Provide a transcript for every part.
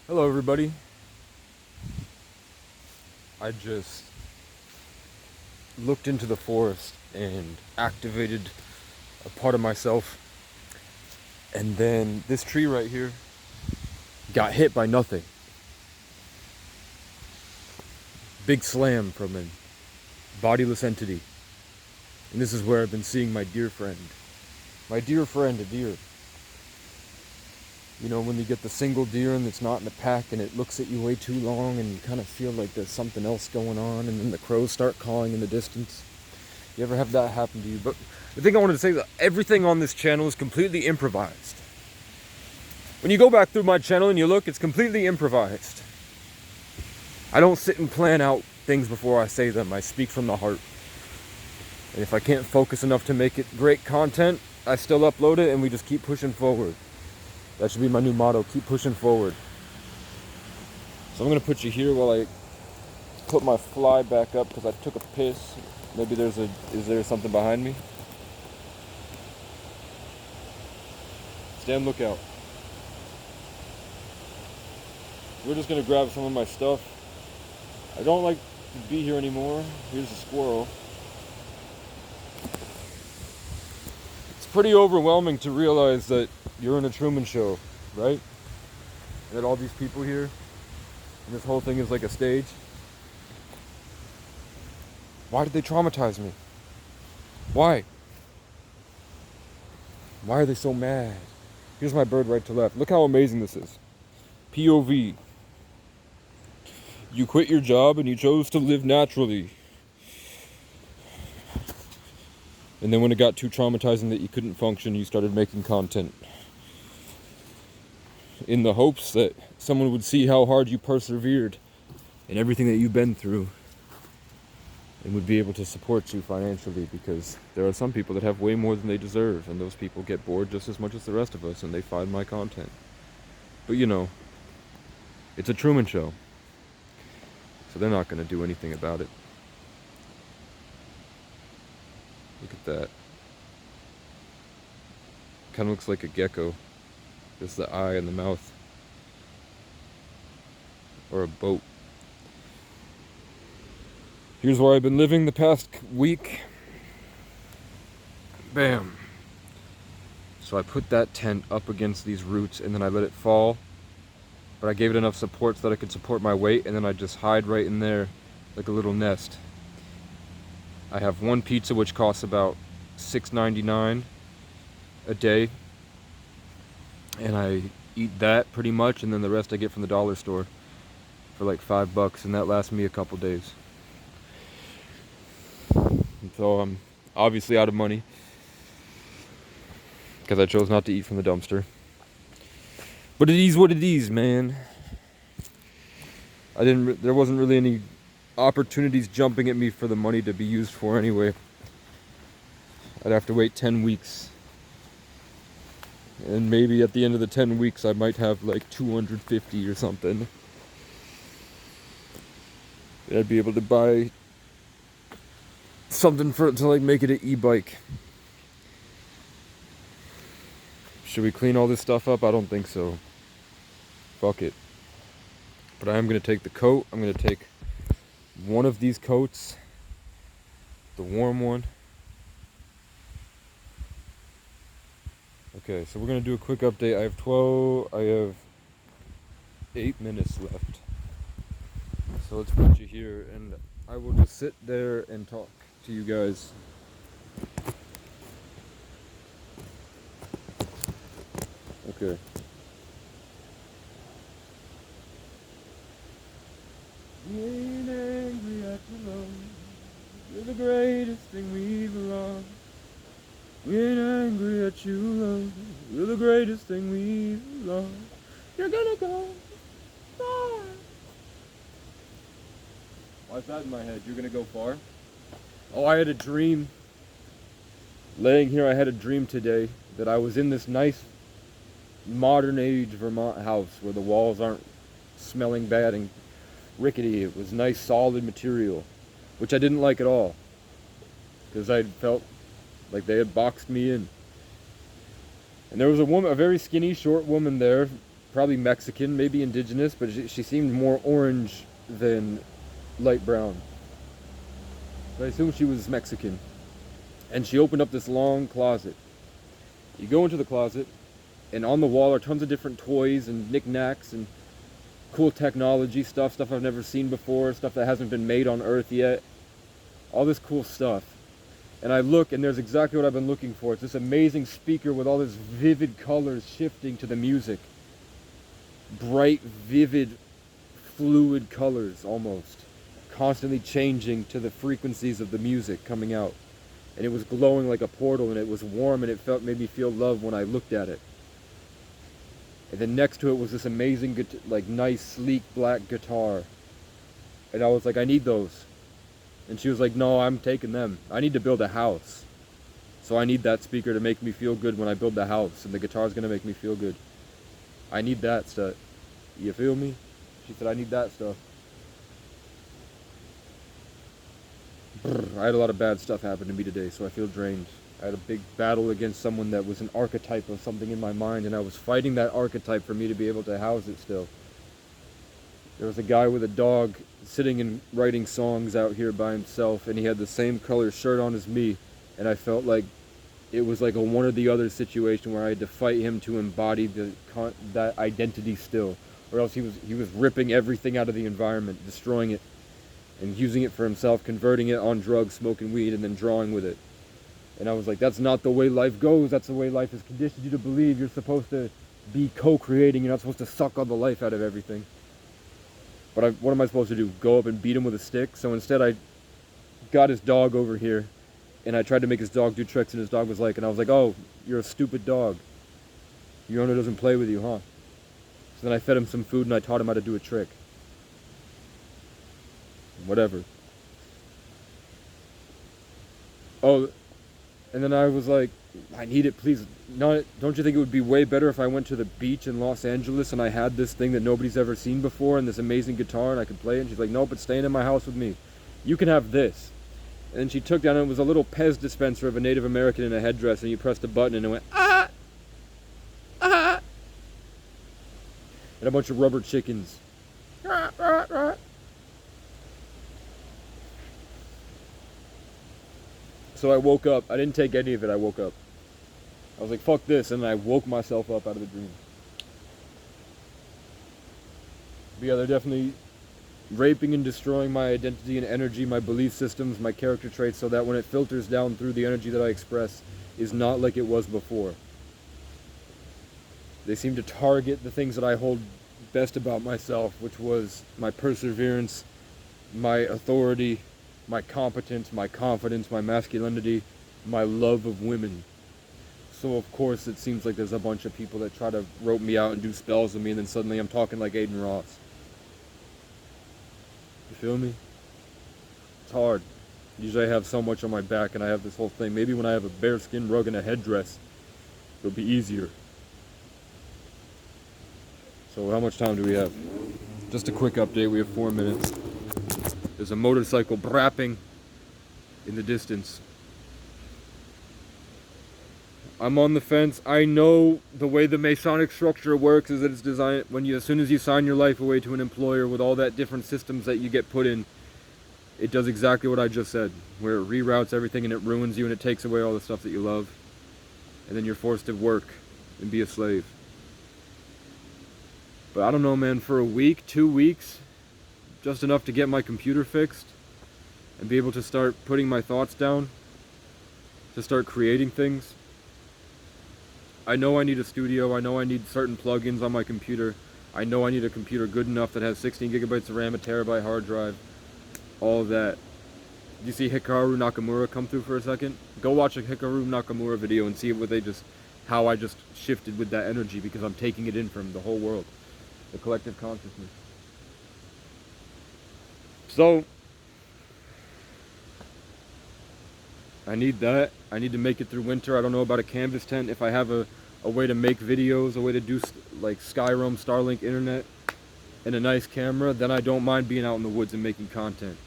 Hello, everybody. I just looked into the forest and activated a part of myself, and then this tree right here got hit by nothing. Big slam from a bodiless entity. And this is where I've been seeing my dear friend. My dear friend, a deer. You know, when you get the single deer and it's not in a pack and it looks at you way too long and you kind of feel like there's something else going on, and then the crows start calling in the distance. You ever have that happen to you? But the thing I wanted to say is that everything on this channel is completely improvised. When you go back through my channel and you look, it's completely improvised. I don't sit and plan out things before I say them. I speak from the heart. And if I can't focus enough to make it great content, I still upload it and we just keep pushing forward. That should be my new motto, keep pushing forward. So I'm gonna put you here while I put my fly back up because I took a piss. Maybe is there something behind me? Stand lookout. We're just gonna grab some of my stuff. I don't like to be here anymore. Here's a squirrel. It's pretty overwhelming to realize that you're in a Truman Show, right? And that all these people here, and this whole thing is like a stage. Why did they traumatize me? Why? Why are they so mad? Here's my bird right to left. Look how amazing this is. POV. You quit your job and you chose to live naturally. And then when it got too traumatizing that you couldn't function, you started making content. In the hopes that someone would see how hard you persevered and everything that you've been through, and would be able to support you financially, because there are some people that have way more than they deserve, and those people get bored just as much as the rest of us, and they find my content. But you know, it's a Truman Show, so they're not going to do anything about it. Look at that. Kind of looks like a gecko. Just the eye and the mouth. Or a boat. Here's where I've been living the past week. Bam. So I put that tent up against these roots and then I let it fall. But I gave it enough support so that I could support my weight, and then I just hide right in there like a little nest. I have one pizza which costs about $6.99 a day. And I eat that pretty much, and then the rest I get from the dollar store for like $5, and that lasts me a couple days. And so I'm obviously out of money because I chose not to eat from the dumpster. But it is what it is, man. There wasn't really any opportunities jumping at me for the money to be used for anyway. I'd have to wait 10 weeks. And maybe at the end of the 10 weeks I might have like 250 or something. And I'd be able to buy something to like make it an e-bike. Should we clean all this stuff up? I don't think so. Fuck it. But I am going to take the coat. I'm going to take one of these coats. The warm one. Okay, so we're going to do a quick update. I have 8 minutes left. So let's put you here and I will just sit there and talk to you guys. Okay. We ain't angry at your love. You're the greatest thing we've lost. We ain't angry at you, love. You're the greatest thing we've lost. You're gonna go far. Why's that in my head? You're gonna go far? Oh, I had a dream. Laying here, I had a dream today that I was in this nice modern age Vermont house where the walls aren't smelling bad and rickety. It was nice solid material, which I didn't like at all, because I felt like they had boxed me in. And there was a woman, a very skinny, short woman there, probably Mexican, maybe indigenous, but she seemed more orange than light brown. So I assume she was Mexican. And she opened up this long closet. You go into the closet, and on the wall are tons of different toys and knickknacks and cool technology stuff I've never seen before, stuff that hasn't been made on Earth yet. All this cool stuff. And I look, and there's exactly what I've been looking for. It's this amazing speaker with all this vivid colors shifting to the music. Bright, vivid, fluid colors, almost. Constantly changing to the frequencies of the music coming out. And it was glowing like a portal, and it was warm, and it made me feel love when I looked at it. And then next to it was this amazing, like nice, sleek black guitar. And I was like, I need those. And she was like, no, I'm taking them. I need to build a house. So I need that speaker to make me feel good when I build the house. And the guitar's going to make me feel good. I need that stuff. You feel me? She said, I need that stuff. I had a lot of bad stuff happen to me today, so I feel drained. I had a big battle against someone that was an archetype of something in my mind, and I was fighting that archetype for me to be able to house it still. There was a guy with a dog sitting and writing songs out here by himself, and he had the same color shirt on as me, and I felt like it was like a one or the other situation where I had to fight him to embody that identity still, or else he was ripping everything out of the environment, destroying it, and using it for himself, converting it on drugs, smoking weed, and then drawing with it. And I was like, that's not the way life goes. That's the way life has conditioned you to believe. You're supposed to be co-creating. You're not supposed to suck all the life out of everything. But what am I supposed to do? Go up and beat him with a stick? So instead I got his dog over here, and I tried to make his dog do tricks, and his dog was like, and I was like, oh, you're a stupid dog. Your owner doesn't play with you, huh? So then I fed him some food, and I taught him how to do a trick. Whatever. Oh, and then I was like, I need it, please. Don't you think it would be way better if I went to the beach in Los Angeles and I had this thing that nobody's ever seen before and this amazing guitar and I could play it? And she's like, no, but staying in my house with me. You can have this. And then she took down, and it was a little Pez dispenser of a Native American in a headdress, and you pressed a button and it went, ah! Ah! And a bunch of rubber chickens. Rah, rah, rah. So I woke up. I didn't take any of it. I woke up. I was like, fuck this. And then I woke myself up out of the dream. But yeah, they're definitely raping and destroying my identity and energy, my belief systems, my character traits, so that when it filters down through the energy that I express is not like it was before. They seem to target the things that I hold best about myself, which was my perseverance, my authority, my competence, my confidence, my masculinity, my love of women. So of course it seems like there's a bunch of people that try to rope me out and do spells with me, and then suddenly I'm talking like Aiden Ross. You feel me? It's hard. Usually I have so much on my back and I have this whole thing. Maybe when I have a bearskin rug and a headdress, it'll be easier. So how much time do we have? Just a quick update. We have 4 minutes. There's a motorcycle brapping in the distance. I'm on the fence. I know the way the Masonic structure works is that it's designed as soon as you sign your life away to an employer with all that different systems that you get put in, it does exactly what I just said, where it reroutes everything and it ruins you and it takes away all the stuff that you love. And then you're forced to work and be a slave. But I don't know, man, for a week, 2 weeks, just enough to get my computer fixed and be able to start putting my thoughts down, to start creating things. I know I need a studio. I know I need certain plugins on my computer. I know I need a computer good enough that has 16 gigabytes of RAM, a terabyte hard drive, all of that. Did you see Hikaru Nakamura come through for a second? Go watch a Hikaru Nakamura video and see how I just shifted with that energy, because I'm taking it in from the whole world, the collective consciousness. So I need that. I need to make it through winter. I don't know about a canvas tent. If I have a way to make videos, a way to do like Skyrim, Starlink internet, and a nice camera, then I don't mind being out in the woods and making content.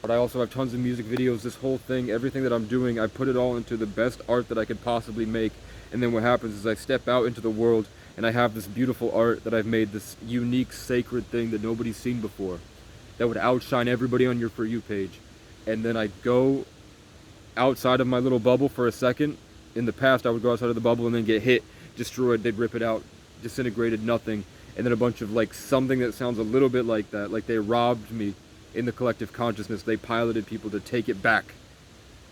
But I also have tons of music videos. This whole thing, everything that I'm doing, I put it all into the best art that I could possibly make. And then what happens is I step out into the world and I have this beautiful art that I've made, this unique, sacred thing that nobody's seen before, that would outshine everybody on your For You page. And then I go outside of my little bubble for a second. In the past, I would go outside of the bubble and then get hit, destroyed, they'd rip it out, disintegrated, nothing. And then a bunch of like something that sounds a little bit like that, like they robbed me in the collective consciousness. They piloted people to take it back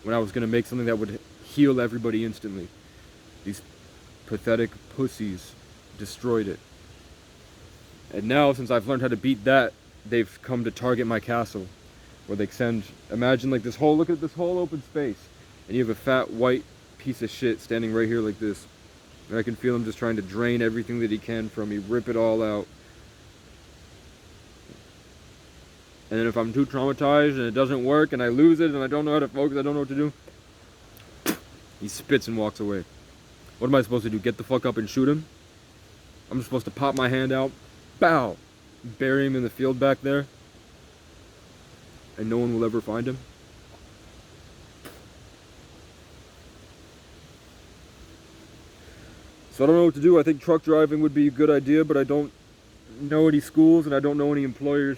when I was going to make something that would heal everybody instantly. These pathetic pussies destroyed it. And now, since I've learned how to beat that, they've come to target my castle, where they send, imagine like this whole, look at this whole open space, and you have a fat white piece of shit standing right here like this. And I can feel him just trying to drain everything that he can from me, rip it all out. And then if I'm too traumatized and it doesn't work and I lose it and I don't know how to focus, I don't know what to do, he spits and walks away. What am I supposed to do? Get the fuck up and shoot him? I'm supposed to pop my hand out, bow, bury him in the field back there, and no one will ever find him? So I don't know what to do. I think truck driving would be a good idea, but I don't know any schools and I don't know any employers.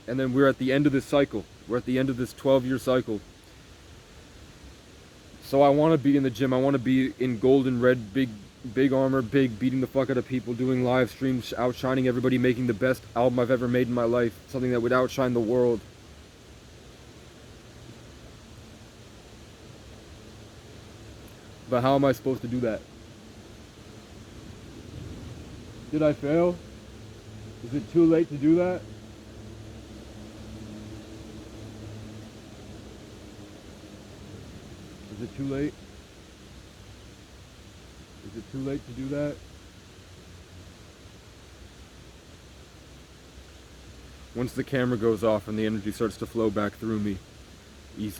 And then we're at the end of this cycle. We're at the end of this 12-year cycle. So I want to be in the gym. I want to be in gold and red, big armor, beating the fuck out of people, doing live streams, outshining everybody, making the best album I've ever made in my life. Something that would outshine the world. But how am I supposed to do that? Did I fail? Is it too late to do that? Is it too late? Is it too late to do that? Once the camera goes off and the energy starts to flow back through me,